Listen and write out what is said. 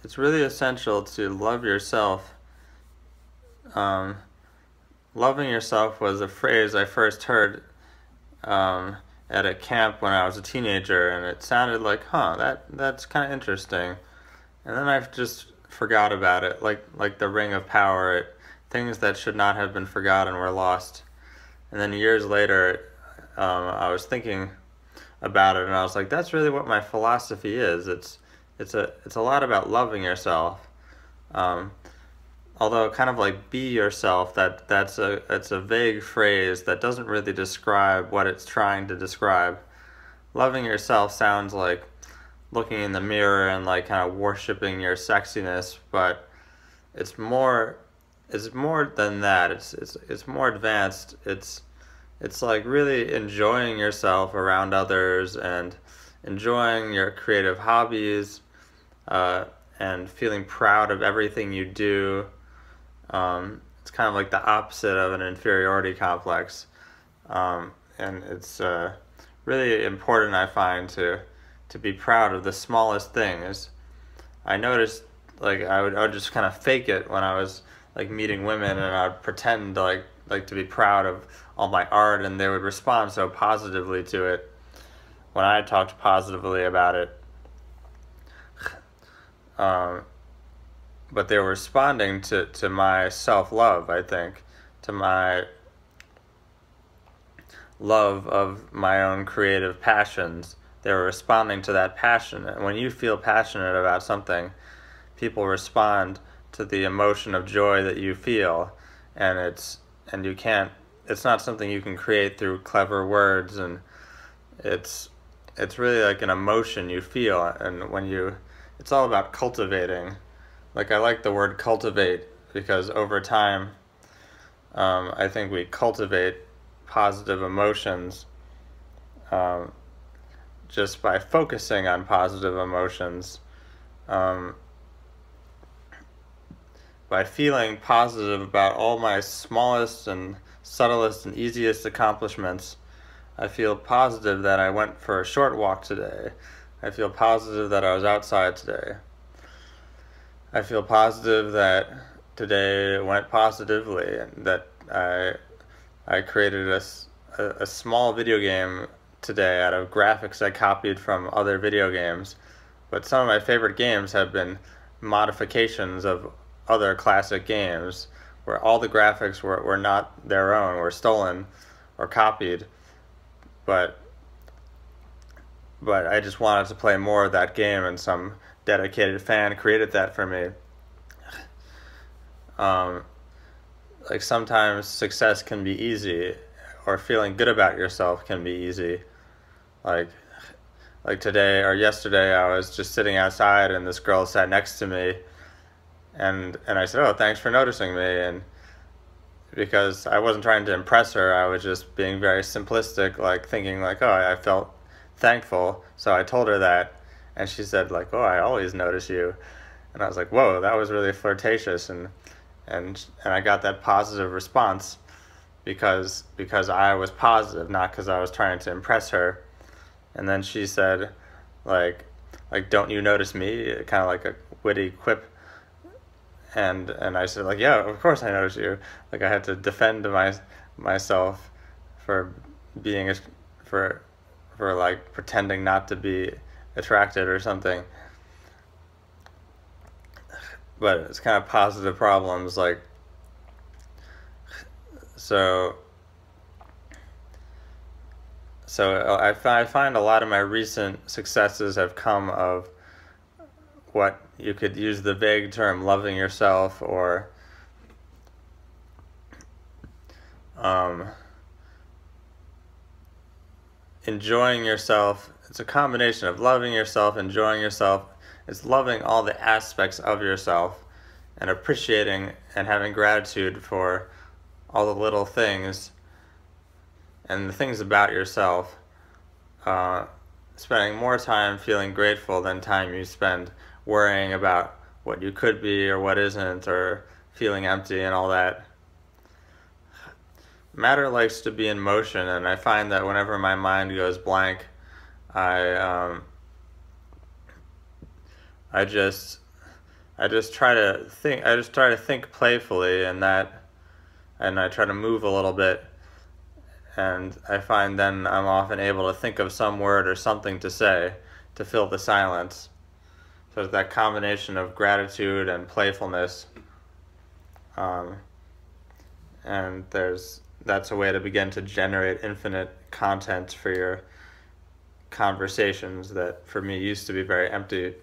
it's really essential to love yourself. Um, Loving yourself was a phrase I first heard um, at a camp when I was a teenager, and it sounded like, huh, that's kind of interesting. And then I just forgot about it, like the Ring of Power. Things that should not have been forgotten were lost. And then years later, I was thinking about it, and I was like, that's really what my philosophy is. It's a lot about loving yourself. Um, Although kind of like be yourself, it's a vague phrase that doesn't really describe what it's trying to describe. Loving yourself sounds like looking in the mirror and like kind of worshiping your sexiness, but it's more it's more than that. It's more advanced. It's like really enjoying yourself around others and enjoying your creative hobbies, uh, and feeling proud of everything you do. It's kind of like the opposite of an inferiority complex, and it's really important, I find, to be proud of the smallest things. I noticed like I would just kind of fake it when I was like meeting women, and I'd pretend to like to be proud of all my art, and they would respond so positively to it when I talked positively about it. Um, but they were responding to my self-love, I think, to my love of my own creative passions. They were responding to that passion. And when you feel passionate about something, people respond to the emotion of joy that you feel, and you can't, it's not something you can create through clever words, and it's it's really like an emotion you feel, and it's all about cultivating. Like, I like the word cultivate because over time, I think we cultivate positive emotions, um, just by focusing on positive emotions, um, by feeling positive about all my smallest and subtlest and easiest accomplishments. I feel positive that I went for a short walk today. I feel positive that I was outside today. I feel positive that today went positively, and that I created a small video game today out of graphics I copied from other video games. But some of my favorite games have been modifications of other classic games where all the graphics were not their own, were stolen or copied. But I just wanted to play more of that game, and some dedicated fan created that for me. Um, like, sometimes success can be easy, or feeling good about yourself can be easy. Like today or yesterday, I was just sitting outside, and this girl sat next to me, and I said, "Oh, thanks for noticing me." And because I wasn't trying to impress her, I was just being very simplistic, like thinking like, "Oh, I felt thankful." So I told her that, and she said like, "Oh, I always notice you." And I was like, "Whoa, that was really flirtatious," and I got that positive response because I was positive, not because I was trying to impress her. And then she said, like, "Don't you notice me?" Kind of like a witty quip. And I said, like, "Yeah, of course I notice you." Like, I had to defend myself for being for like pretending not to be attracted or something. But it's kind of positive problems, like, so I find a lot of my recent successes have come of what you could use the vague term loving yourself, or um, enjoying yourself. It's a combination of loving yourself, enjoying yourself. It's loving all the aspects of yourself and appreciating and having gratitude for all the little things and the things about yourself. Uh, Spending more time feeling grateful than time you spend worrying about what you could be or what isn't, or feeling empty and all that. Matter likes to be in motion, and I find that whenever my mind goes blank, I I just I just try to think playfully, and I try to move a little bit, and I find then I'm often able to think of some word or something to say to fill the silence. So it's that combination of gratitude and playfulness, um, and that's a way to begin to generate infinite content for your conversations that for me used to be very empty